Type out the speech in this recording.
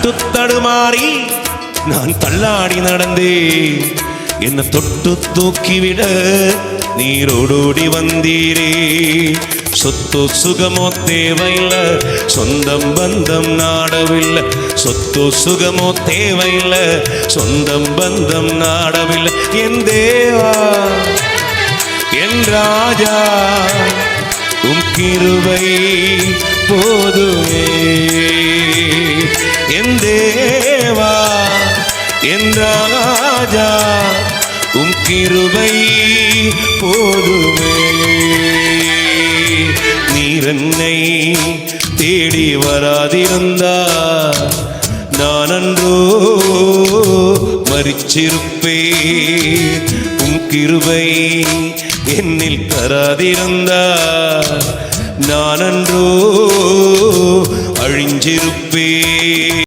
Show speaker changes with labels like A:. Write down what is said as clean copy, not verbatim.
A: தட்டு தடுமாறி நான் தள்ளாடி நடந்தேன். என்ன தொட்டு தூக்கிவிட நீரோடோடி வந்தீரே. சொத்து சுகமோ தேவையில்லை, சொந்தம் பந்தம் நாடவில்லை. சொத்து சுகமோ தேவையில்லை, சொந்தம் பந்தம் நாடவில்லை. என் தேவா என் ராஜா உம் கிருபை போதுமே. என் தேவா என் ராஜா உம் கிருபை போதுமே. நீர் என்னை தேடி வராதிருந்தா நான் அன்றோ மரிச்சிருப்பேன். உம் கிருபை என்னில் தராதிருந்தா நான் அன்றோ அழிஞ்சிருப்பேன்.